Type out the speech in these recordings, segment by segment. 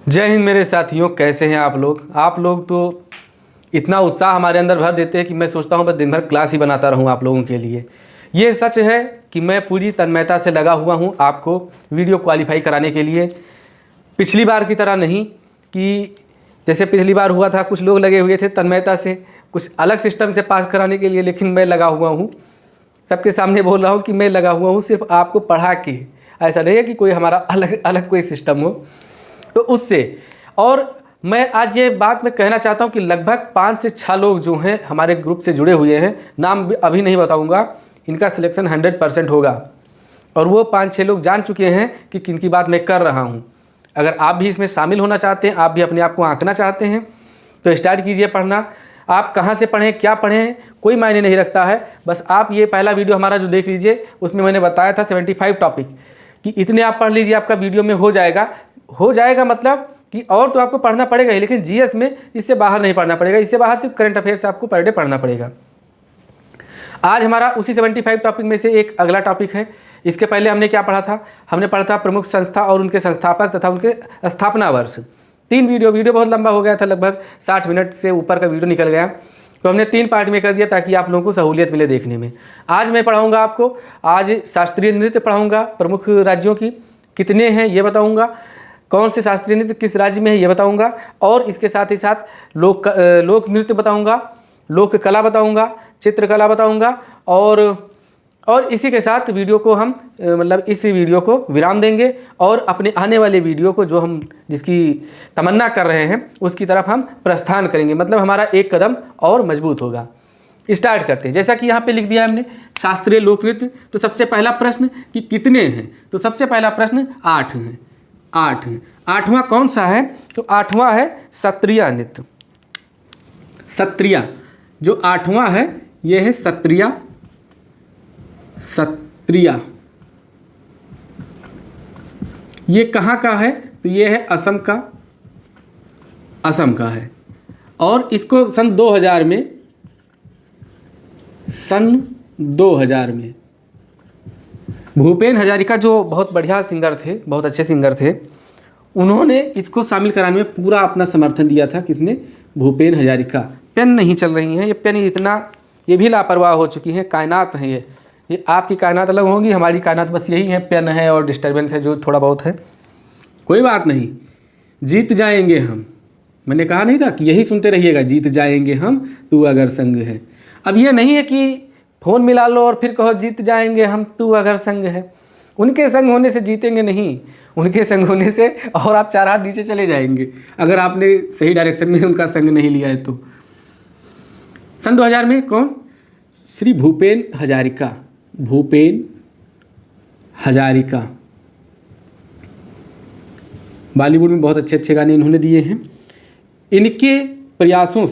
जय हिंद मेरे साथियों, कैसे हैं आप लोग तो इतना उत्साह हमारे अंदर भर देते हैं कि मैं सोचता हूं बस दिन भर क्लास ही बनाता रहूं आप लोगों के लिए। ये सच है कि मैं पूरी तन्मयता से लगा हुआ हूं आपको वीडियो क्वालिफाई कराने के लिए। पिछली बार की तरह नहीं कि जैसे पिछली बार हुआ था, कुछ लोग लगे हुए थे तन्मयता से कुछ अलग सिस्टम से पास कराने के लिए, लेकिन मैं लगा हुआ हूँ, सबके सामने बोल रहा हूँ कि मैं लगा हुआ हूँ सिर्फ आपको पढ़ा के। ऐसा नहीं है कि कोई हमारा अलग कोई सिस्टम हो तो उससे। और मैं आज ये बात मैं कहना चाहता हूँ कि लगभग 5 से 6 लोग जो हैं हमारे ग्रुप से जुड़े हुए हैं, नाम अभी नहीं बताऊँगा, इनका सिलेक्शन 100% होगा। और वो 5-6 लोग जान चुके हैं कि किन की बात मैं कर रहा हूँ। अगर आप भी इसमें शामिल होना चाहते हैं, आप भी अपने आप को आंकना चाहते हैं, तो स्टार्ट कीजिए पढ़ना। आप कहाँ से पढ़ें, क्या पढ़ें, कोई मायने नहीं रखता है। बस आप ये पहला वीडियो हमारा जो देख लीजिए, उसमें मैंने बताया था 75 टॉपिक कि इतने आप पढ़ लीजिए, आपका वीडियो में हो जाएगा मतलब कि और तो आपको पढ़ना पड़ेगा ही, लेकिन जीएस में इससे बाहर नहीं पढ़ना पड़ेगा। इससे बाहर सिर्फ करंट अफेयर्स आपको पर डे पढ़ना पड़ेगा। आज हमारा उसी 75 टॉपिक में से एक अगला टॉपिक है। इसके पहले हमने क्या पढ़ा था? हमने पढ़ा था प्रमुख संस्था और उनके संस्थापक तथा उनके स्थापना वर्ष। 3 वीडियो बहुत लंबा हो गया था, लगभग 60 मिनट से ऊपर का वीडियो निकल गया, तो हमने 3 पार्ट में कर दिया ताकि आप लोगों को सहूलियत मिले देखने में। आज मैं पढ़ाऊँगा आपको, आज शास्त्रीय नृत्य पढ़ाऊँगा, प्रमुख राज्यों की कितने हैं ये बताऊँगा, कौन से शास्त्रीय नृत्य किस राज्य में है ये बताऊंगा, और इसके साथ ही साथ लोक नृत्य बताऊंगा, लोक कला बताऊंगा, चित्रकला बताऊंगा, और इसी के साथ वीडियो को हम मतलब इस वीडियो को विराम देंगे और अपने आने वाले वीडियो को जो हम जिसकी तमन्ना कर रहे हैं उसकी तरफ हम प्रस्थान करेंगे। मतलब हमारा एक कदम और मजबूत होगा। स्टार्ट करते हैं। जैसा कि यहाँ पे लिख दिया हमने शास्त्रीय लोक नृत्य, तो सबसे पहला प्रश्न कि कितने हैं, तो सबसे पहला प्रश्न 8 हैं। 8 है। 8वां कौन सा है? तो 8वां है सत्रिया नृत्य। सत्रिया जो 8वां है ये है सत्रिया। ये कहाँ का है? तो ये है असम का है। और इसको सन 2000 में भूपेन हजारिका जो बहुत बढ़िया सिंगर थे, बहुत अच्छे सिंगर थे, उन्होंने इसको शामिल कराने में पूरा अपना समर्थन दिया था। किसने? भूपेन हजारिका। पेन नहीं चल रही हैं, ये पेन ये भी लापरवाह हो चुकी हैं। कायनात है ये आपकी कायनात अलग होगी, हमारी कायनात बस यही है, पेन है और डिस्टर्बेंस है जो थोड़ा बहुत है। कोई बात नहीं, जीत जाएंगे हम। मैंने कहा नहीं था कि यही सुनते रहिएगा, जीत जाएंगे हम तू अगर संग है। अब ये नहीं है कि फ़ोन मिला लो और फिर कहो जीत जाएंगे हम तू अगर संग है। उनके संग होने से जीतेंगे नहीं, उनके संग होने से और आप 4 हाथ नीचे चले जाएंगे अगर आपने सही डायरेक्शन में उनका संग नहीं लिया है तो। सन 2000 में कौन? श्री भूपेन हजारिका। बॉलीवुड में बहुत अच्छे गाने इन्होंने दिए हैं। इनके प्रयासों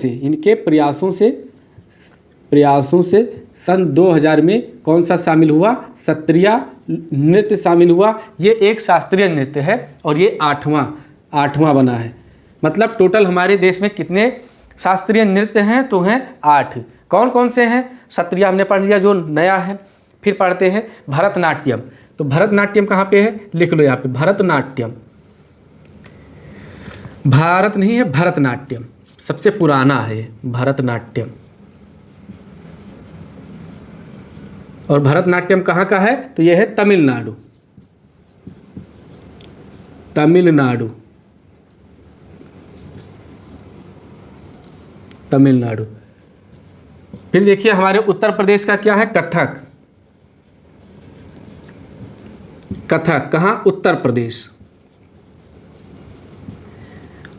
से सन 2000 में कौन सा शामिल हुआ? सत्रिया नृत्य शामिल हुआ। ये एक शास्त्रीय नृत्य है और ये 8वां बना है। मतलब टोटल हमारे देश में कितने शास्त्रीय नृत्य हैं? तो हैं 8। कौन कौन से हैं? सत्रिया हमने पढ़ लिया जो नया है। फिर पढ़ते हैं भरतनाट्यम। तो भरतनाट्यम कहाँ पे है? लिख लो यहाँ पे, भरतनाट्यम। भारत नहीं है, भरतनाट्यम सबसे पुराना है भरतनाट्यम। और भरतनाट्यम कहाँ का है? तो यह है तमिलनाडु। फिर देखिए हमारे उत्तर प्रदेश का क्या है? कथक। कहाँ? उत्तर प्रदेश।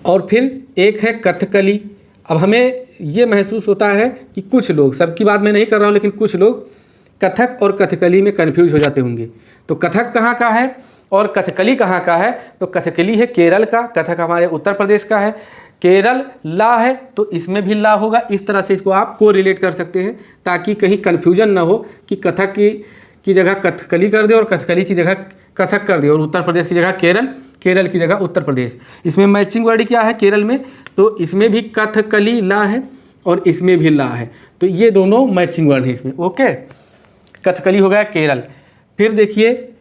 और फिर एक है कथकली। अब हमें ये महसूस होता है कि कुछ लोग, सबकी बात मैं नहीं कर रहा हूँ, लेकिन कुछ लोग कथक और कथकली में कन्फ्यूज हो जाते होंगे। तो कथक कहाँ का है और कथकली कहाँ का है? तो कथकली है केरल का, कथक हमारे उत्तर प्रदेश का है। केरल ला है तो इसमें भी ला होगा। इस तरह से इसको आप को रिलेट कर सकते हैं ताकि कहीं कन्फ्यूजन ना हो कि कथक की जगह कथकली कर दे और कथकली की जगह कथक कर दे और उत्तर प्रदेश की जगह केरल की जगह उत्तर प्रदेश। इसमें मैचिंग वर्ड क्या है केरल में? तो इसमें भी कथकली ला है और इसमें भी ला है, तो ये दोनों मैचिंग वर्ड है इसमें। ओके, कथकली हो गया केरल। फिर देखिए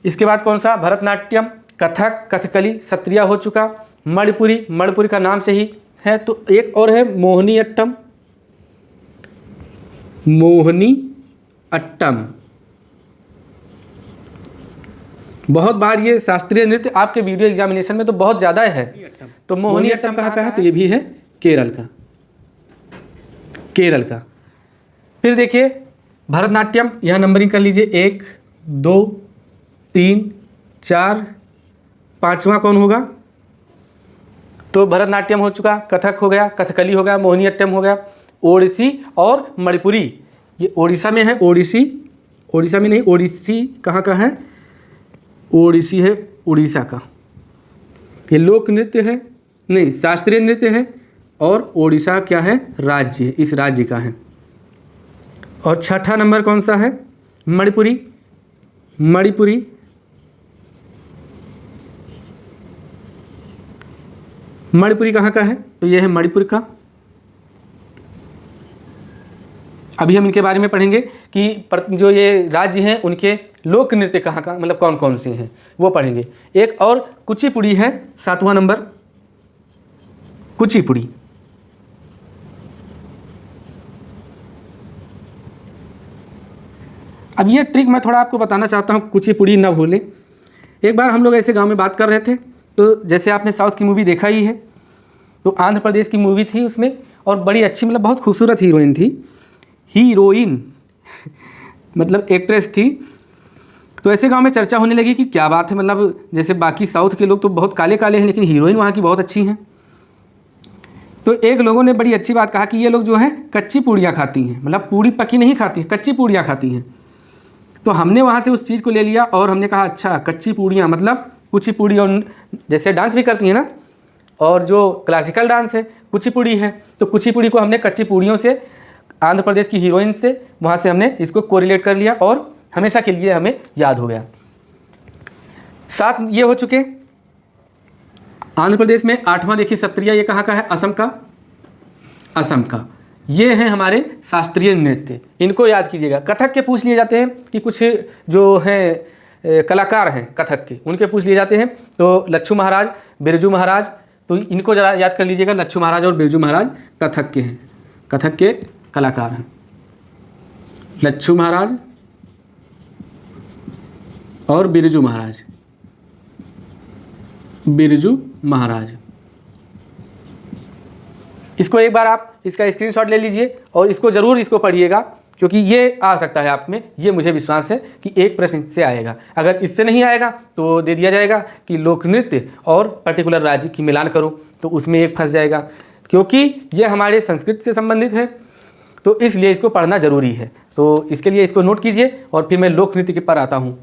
इसके बाद कौन सा? भरतनाट्यम, कथक, कथकली, सत्रिया हो चुका। मणिपुरी, मणिपुरी का नाम से ही है। तो एक और है मोहिनी अट्टम, मोहिनी अट्टम। बहुत बार ये शास्त्रीय नृत्य आपके वीडियो एग्जामिनेशन में तो बहुत ज़्यादा है। तो मोहिनी अट्टम कहाँ का है? तो ये भी है केरल का, केरल का। फिर देखिए भरतनाट्यम, यहाँ नंबरिंग कर लीजिए 1 2 3 4, 5वां कौन होगा? तो भरतनाट्यम हो चुका, कथक हो गया, कथकली हो गया, मोहिनी अट्टम हो गया, ओडिसी और मणिपुरी। ये ओडिशा में है, ओडिसी, ओडिशा में नहीं, ओडिसी कहाँ का है? ओडिसी है उड़ीसा का। ये लोक नृत्य है, नहीं शास्त्रीय नृत्य है। और ओडिशा क्या है? राज्य, इस राज्य का है। और छठा नंबर कौन सा है? मणिपुरी, मणिपुरी। मणिपुरी कहाँ का है? तो ये है मणिपुर का। अभी हम इनके बारे में पढ़ेंगे कि जो ये राज्य हैं उनके लोक नृत्य कहाँ का, मतलब कौन कौन से हैं वो पढ़ेंगे। एक और कुचिपुड़ी है, 7वां नंबर, कुचिपुड़ी। अब ये ट्रिक मैं थोड़ा आपको बताना चाहता हूँ, कुचिपुड़ी ना भूलें। एक बार हम लोग ऐसे गांव में बात कर रहे थे, तो जैसे आपने साउथ की मूवी देखा ही है, तो आंध्र प्रदेश की मूवी थी उसमें, और बड़ी अच्छी, मतलब बहुत खूबसूरत हीरोइन थी, हीरोइन मतलब एक्ट्रेस थी। तो ऐसे गांव में चर्चा होने लगी कि क्या बात है, मतलब जैसे बाकी साउथ के लोग तो बहुत काले काले हैं, लेकिन हीरोइन वहाँ की बहुत अच्छी हैं। तो एक लोगों ने बड़ी अच्छी बात कहा कि ये लोग जो हैं कच्ची पूड़ियाँ खाती हैं, मतलब पूड़ी पकी नहीं खाती, कच्ची पूड़ियाँ खाती हैं। तो हमने वहाँ से उस चीज़ को ले लिया और हमने कहा अच्छा कच्ची पूड़ियाँ मतलब कुचिपुड़ी, और जैसे डांस भी करती हैं ना, और जो क्लासिकल डांस है कुचिपुड़ी है, तो कुचिपुड़ी को हमने कच्ची पूड़ियों से, आंध्र प्रदेश की हीरोइन से, वहाँ से हमने इसको कोरिलेट कर लिया और हमेशा के लिए हमें याद हो गया। 7 ये हो चुके। आंध्र प्रदेश में 8वां देखिए सत्रिया, ये कहाँ का है? असम का, असम का। ये हैं हमारे शास्त्रीय नृत्य, इनको याद कीजिएगा। कथक के पूछ लिए जाते हैं कि कुछ जो हैं कलाकार हैं कथक के, उनके पूछ लिए जाते हैं। तो लच्छू महाराज, बिरजू महाराज, तो इनको ज़रा याद कर लीजिएगा। लच्छू महाराज और बिरजू महाराज कथक के हैं, कथक के कलाकार हैं। लच्छू महाराज और बिरजू महाराज, बिरजू महाराज। इसको एक बार आप इसका स्क्रीनशॉट ले लीजिए और इसको ज़रूर इसको पढ़िएगा, क्योंकि ये आ सकता है आप में, ये मुझे विश्वास है कि एक प्रश्न इससे आएगा। अगर इससे नहीं आएगा तो दे दिया जाएगा कि लोक नृत्य और पर्टिकुलर राज्य की मिलान करो, तो उसमें एक फंस जाएगा, क्योंकि ये हमारे संस्कृत से संबंधित है, तो इसलिए इसको पढ़ना ज़रूरी है। तो इसके लिए इसको नोट कीजिए और फिर मैं लोक नृत्य के पर आता हूँ।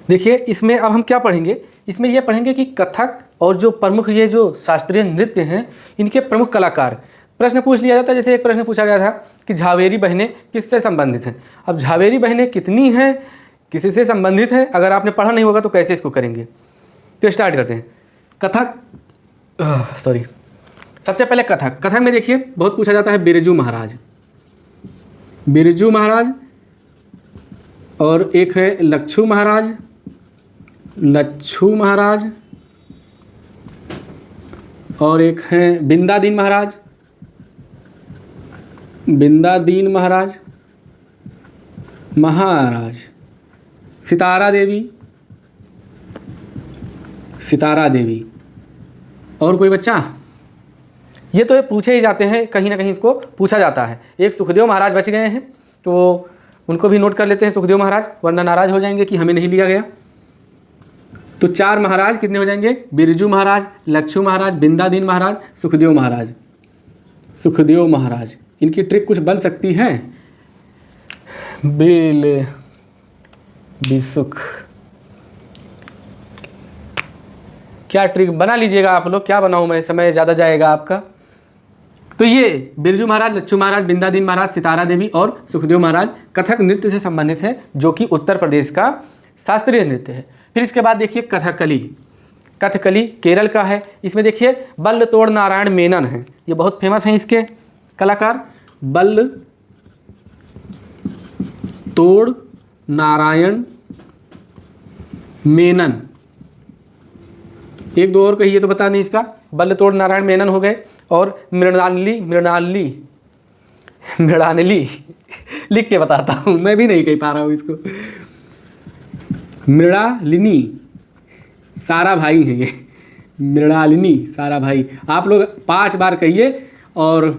देखिए इसमें अब हम क्या पढ़ेंगे, इसमें यह पढ़ेंगे कि कथक और जो प्रमुख ये जो शास्त्रीय नृत्य हैं, इनके प्रमुख कलाकार। प्रश्न पूछ लिया जाता है, जैसे एक प्रश्न पूछा गया था कि झावेरी बहनें किससे संबंधित हैं। अब झावेरी बहनें कितनी हैं, किसी से संबंधित हैं, अगर आपने पढ़ा नहीं होगा तो कैसे इसको करेंगे। तो स्टार्ट करते हैं। कथक, सॉरी, सबसे पहले कथक। कथक में देखिए बहुत पूछा जाता है बिरजू महाराज, बिरजू महाराज, और एक है लच्छू महाराज, लच्छू महाराज, और एक है बिंदादीन महाराज, बिंदादीन महाराज, महाराज, सितारा देवी, सितारा देवी। और कोई बच्चा? ये तो पूछे ही जाते हैं, कहीं ना कहीं इसको पूछा जाता है। एक सुखदेव महाराज बच गए हैं, तो उनको भी नोट कर लेते हैं, सुखदेव महाराज, वरना नाराज हो जाएंगे कि हमें नहीं लिया गया। तो 4 महाराज कितने हो जाएंगे? बिरजू महाराज, लच्छू महाराज, बिंदादीन महाराज, सुखदेव महाराज। सुखदेव महाराज, इनकी ट्रिक कुछ बन सकती है। बिल बिसुख, क्या ट्रिक बना लीजिएगा आप लोग, क्या बनाऊं मैं, समय ज़्यादा जाएगा आपका। तो ये बिरजू महाराज, लच्छू महाराज, बिंदादीन महाराज, सितारा देवी और सुखदेव महाराज कथक नृत्य से संबंधित है, जो कि उत्तर प्रदेश का शास्त्रीय नृत्य है। फिर इसके बाद देखिए कथकली। कथकली केरल का है। इसमें देखिए बल्ल तोड़ नारायण मेनन है, ये बहुत फेमस हैं इसके कलाकार। बल्ल तोड़ नारायण मेनन। एक दो और कहिए तो बता नहीं इसका। बल्लतोड़ नारायण मेनन हो गए। और मृणालिनी, मृणालिनी, मृणालिनी लिख के बताता हूँ, मैं भी नहीं कह पा रहा हूँ इसको। मृणालिनी साराभाई हैं ये, मृणालिनी साराभाई। आप लोग 5 बार कहिए और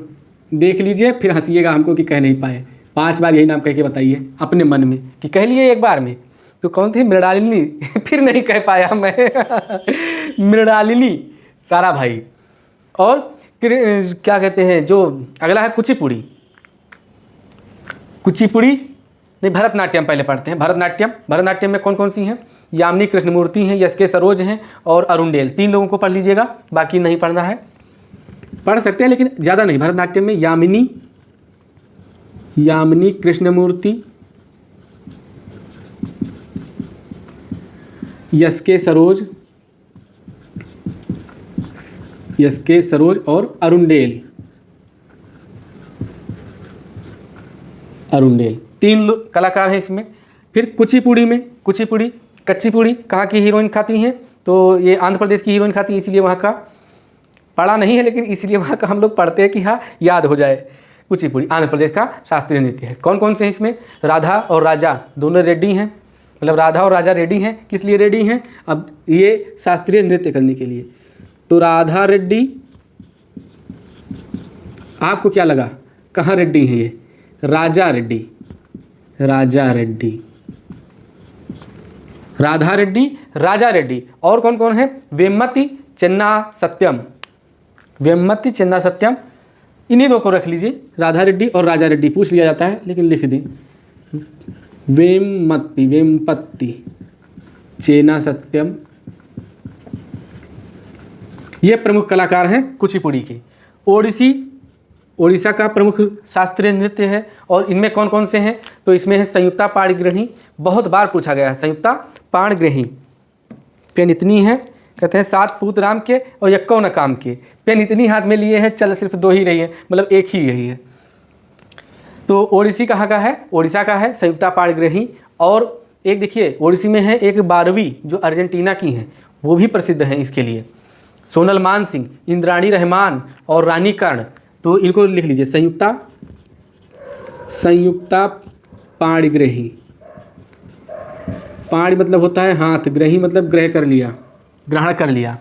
देख लीजिए, फिर हंसीएगा हमको कि कह नहीं पाए। 5 बार यही नाम कह के बताइए अपने मन में कि कह लिए एक बार में। तो कौन थी? मृणालिनी फिर नहीं कह पाया मैं मृणालिनी साराभाई। और क्या कहते हैं जो अगला है कुचिपुड़ी। कुचिपुड़ी नहीं, भरतनाट्यम पहले पढ़ते हैं। भरतनाट्यम, भरतनाट्यम में कौन कौन सी हैं? यामिनी कृष्णमूर्ति हैं, एस के सरोज हैं और अरुणडेल। 3 लोगों को पढ़ लीजिएगा, बाकी नहीं पढ़ना है। पढ़ सकते हैं लेकिन ज़्यादा नहीं। भरतनाट्यम में यामिनी, यामिनी कृष्णमूर्ति, एस के सरोज, एस के सरोज और अरुणडेल। अरुणडेल 3 कलाकार हैं इसमें। फिर कुचिपुड़ी में, कुचिपुड़ी, कच्चीपुड़ी कहाँ की हीरोइन खाती हैं? तो ये आंध्र प्रदेश की हीरोइन खाती हैं, इसलिए वहाँ का पढ़ा नहीं है, लेकिन इसलिए वहाँ का हम लोग पढ़ते हैं कि हाँ याद हो जाए। कुचिपुड़ी आंध्र प्रदेश का शास्त्रीय नृत्य है। कौन कौन से हैं इसमें? राधा और राजा दोनों रेड्डी हैं, मतलब राधा और राजा रेड्डी हैं। किस लिए रेड्डी हैं? अब ये शास्त्रीय नृत्य करने के लिए। तो राधा रेड्डी, आपको क्या लगा कहाँ रेड्डी हैं ये? राजा रेड्डी, राजा रेड्डी, राधा रेड्डी, राजा रेड्डी। और कौन कौन है? वेम्मति चेन्ना सत्यम, वेम्मति चेन्ना सत्यम। इन्हीं दो को रख लीजिए, राधा रेड्डी और राजा रेड्डी। पूछ लिया जाता है लेकिन लिख दें। वेम्मति, वेम्पत्ति चेन्ना सत्यम, ये प्रमुख कलाकार हैं कुचिपुड़ी के। ओडिसी, ओडिशा का प्रमुख शास्त्रीय नृत्य है। और इनमें कौन कौन से हैं? तो इसमें है संयुक्ता पाणिग्रही, बहुत बार पूछा गया है। संयुक्ता पाणिग्रही, पेन इतनी है, कहते हैं 7 पूत राम के और 51 न काम के। पेन इतनी हाथ में लिए है, चल सिर्फ 2 ही रही है, मतलब एक ही यही है। तो ओडिसी कहाँ का है? ओडिशा का है संयुक्ता पाणिग्रही। और एक देखिए ओडिसी में है एक बारहवीं जो अर्जेंटीना की हैं, वो भी प्रसिद्ध हैं इसके लिए। सोनल मानसिंह, इंद्राणी रहमान और रानी कर्ण। तो इनको लिख लीजिए, संयुक्ता, संयुक्ता पाणिग्रही। पाणि मतलब होता है हाथ, ग्रही मतलब ग्रह कर लिया, ग्रहण कर लिया।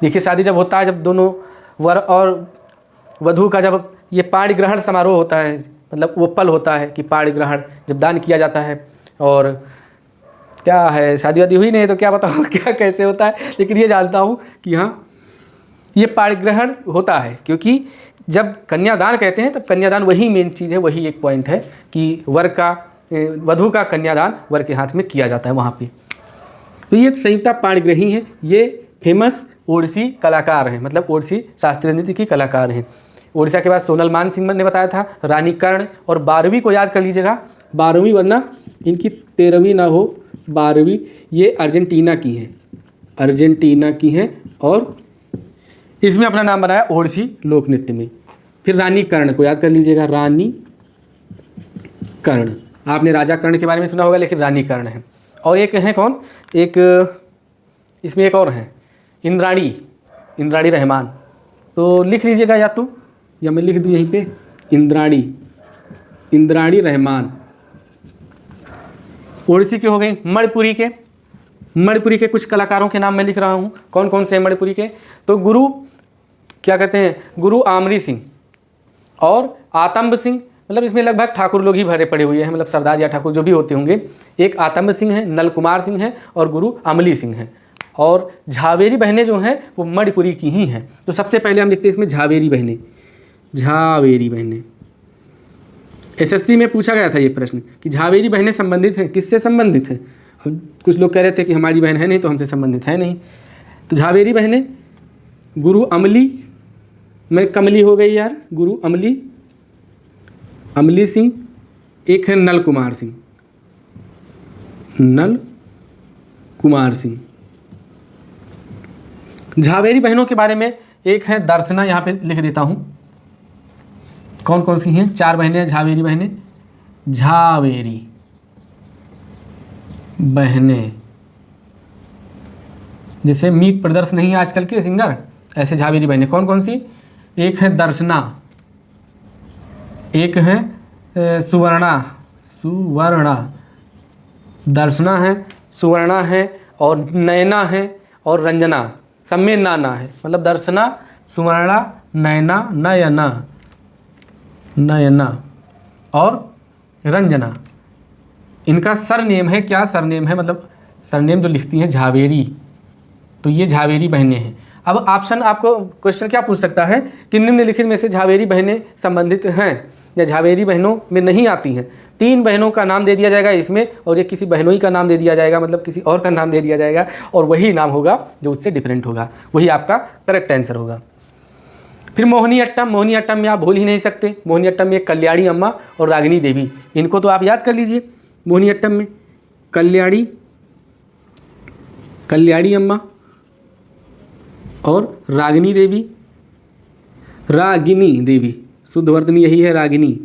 देखिए शादी जब होता है, जब दोनों वर और वधू का जब ये पाणि ग्रहण समारोह होता है, मतलब वो पल होता है कि पाणि ग्रहण जब दान किया जाता है। और क्या है, शादी वादी हुई नहीं तो क्या बताऊँ क्या कैसे होता है, लेकिन ये जानता हूँ कि हाँ ये पाणि ग्रहण होता है। क्योंकि जब कन्यादान कहते हैं तब कन्यादान वही मेन चीज़ है, वही एक पॉइंट है कि वर का, वधू का कन्यादान वर के हाथ में किया जाता है वहाँ पे। तो ये संयुक्ता पाणिग्रही हैं, ये फेमस ओडिसी कलाकार हैं, मतलब ओडिसी शास्त्रीय नृत्य की कलाकार हैं। ओडिशा के बाद सोनल मानसिंह ने बताया था, रानी कर्ण। और 12वीं को याद कर लीजिएगा, 12वीं, वरना इनकी 13वीं ना हो, 12वीं ये अर्जेंटीना की हैं, अर्जेंटीना की हैं। और इसमें अपना नाम बनाया ओडिसी लोक नृत्य में। फिर रानी कर्ण को याद कर लीजिएगा, रानी कर्ण। आपने राजा कर्ण के बारे में सुना होगा, लेकिन रानी कर्ण है। और एक है कौन, एक इसमें एक और है इंद्राणी, इंद्राणी रहमान। तो लिख लीजिएगा या मैं लिख दूँ यहीं पे, इंद्राणी, इंद्राणी रहमान। ओडिसी के हो गई। मणिपुरी के, मणिपुरी के कुछ कलाकारों के नाम मैं लिख रहा हूँ। कौन कौन से हैं मणिपुरी के? तो गुरु क्या कहते हैं, गुरु आमरी सिंह और आतंब सिंह, मतलब इसमें लगभग ठाकुर लोग ही भरे पड़े हुए हैं, मतलब सरदार या ठाकुर जो भी होते होंगे। एक आतंब सिंह है, नल कुमार सिंह है और गुरु अमली सिंह हैं। और झावेरी बहनें जो हैं वो मणिपुरी की ही हैं। तो सबसे पहले हम लिखते हैं इसमें झावेरी बहनें, झावेरी बहनें। एसएससी में पूछा गया था ये प्रश्न कि झावेरी बहनें संबंधित हैं, किससे संबंधित हैं? अब कुछ लोग कह रहे थे कि हमारी बहन है नहीं तो हमसे संबंधित है नहीं। तो झावेरी बहनें, गुरु अमली, मैं कमली हो गई यार, गुरु अमली, अमली सिंह। एक है नल कुमार सिंह, नल कुमार सिंह। झावेरी बहनों के बारे में एक है दर्शना, यहाँ पे लिख देता हूँ। कौन कौन सी हैं? 4 बहनें झावेरी बहनें, झावेरी बहनें। जैसे मीट प्रदर्श नहीं है आजकल के सिंगर, ऐसे झावेरी बहनें कौन कौन सी? एक है दर्शना, एक है सुवर्णा, दर्शना है, सुवर्णा है और नयना है और रंजना, सब में ना है, मतलब दर्शना, सुवर्णा, नयना, नयना और रंजना। इनका सरनेम है, क्या सरनेम है, मतलब सरनेम जो लिखती हैं झावेरी, तो ये झावेरी बहनें हैं। अब ऑप्शन आपको क्वेश्चन क्या पूछ सकता है कि निम्नलिखित में से झावेरी बहनें संबंधित हैं या झावेरी बहनों में नहीं आती हैं। 3 बहनों का नाम दे दिया जाएगा इसमें और ये किसी बहनोई का नाम दे दिया जाएगा, मतलब किसी और का नाम दे दिया जाएगा और वही नाम होगा जो उससे डिफरेंट होगा, वही आपका करेक्ट आंसर होगा। फिर मोहिनी अट्टम, मोहिनी अट्टम में आप भूल ही नहीं सकते। मोहिनी अट्टम में कल्याणी अम्मा और रागिनी देवी, इनको तो आप याद कर लीजिए। मोहिनी अट्टम में कल्याणी अम्मा और रागिनी देवी, शुद्ध वर्तनी यही है, रागिनी।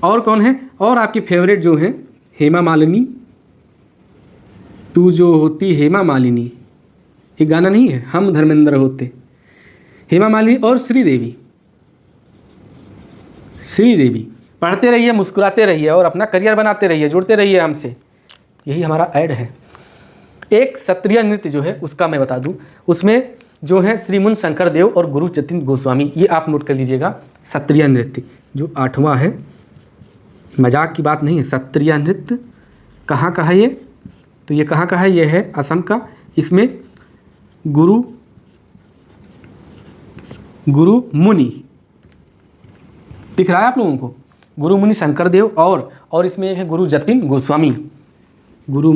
और कौन है? और आपकी फेवरेट जो है हेमा मालिनी, तू जो होती हेमा मालिनी, ये गाना नहीं है, हम धर्मेंद्र होते। हेमा मालिनी और श्रीदेवी पढ़ते रहिए, मुस्कुराते रहिए और अपना करियर बनाते रहिए, जुड़ते रहिए हमसे, यही हमारा ऐड है। एक क्षत्रिय नृत्य जो है उसका मैं बता दूं, उसमें जो है श्रीमुन शंकर देव और गुरु जतिन गोस्वामी, ये आप नोट कर लीजिएगा। क्षत्रिय नृत्य जो 8वां है, मजाक की बात नहीं है। क्षत्रिय नृत्य कहाँ का है ये? तो ये कहाँ का है? ये है असम का। इसमें गुरु मुनि दिख रहा है आप लोगों को, गुरु मुनि शंकर देव और इसमें है गुरु जतिन गोस्वामी, गुरु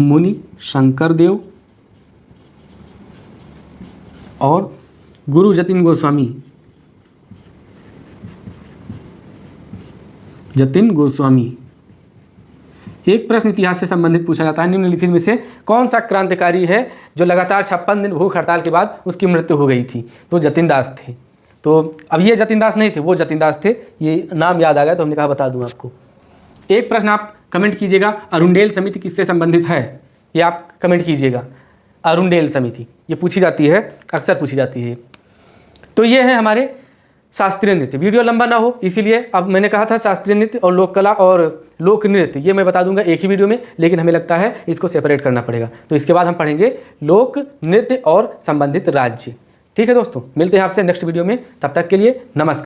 मुनि शंकर देव और गुरु जतिन गोस्वामी। एक प्रश्न इतिहास से संबंधित पूछा जाता है, निम्नलिखित में से कौन सा क्रांतिकारी है जो लगातार 56 दिन भूख हड़ताल के बाद उसकी मृत्यु हो गई थी? तो जतिन दास थे। तो अब ये जतिन दास नहीं थे, वो जतिन दास थे, ये नाम याद आ गया तो हमने कहा बता दूं आपको। एक प्रश्न आप कमेंट कीजिएगा, अरुणडेल समिति किससे संबंधित है? ये आप कमेंट कीजिएगा। अरुणडेल समिति ये पूछी जाती है, अक्सर पूछी जाती है। तो ये है हमारे शास्त्रीय नृत्य। वीडियो लंबा ना हो इसीलिए अब मैंने कहा था शास्त्रीय नृत्य और लोक कला और लोक नृत्य ये मैं बता दूंगा एक ही वीडियो में, लेकिन हमें लगता है इसको सेपरेट करना पड़ेगा। तो इसके बाद हम पढ़ेंगे लोक नृत्य और संबंधित राज्य। ठीक है दोस्तों, मिलते हैं आपसे नेक्स्ट वीडियो में, तब तक के लिए नमस्कार।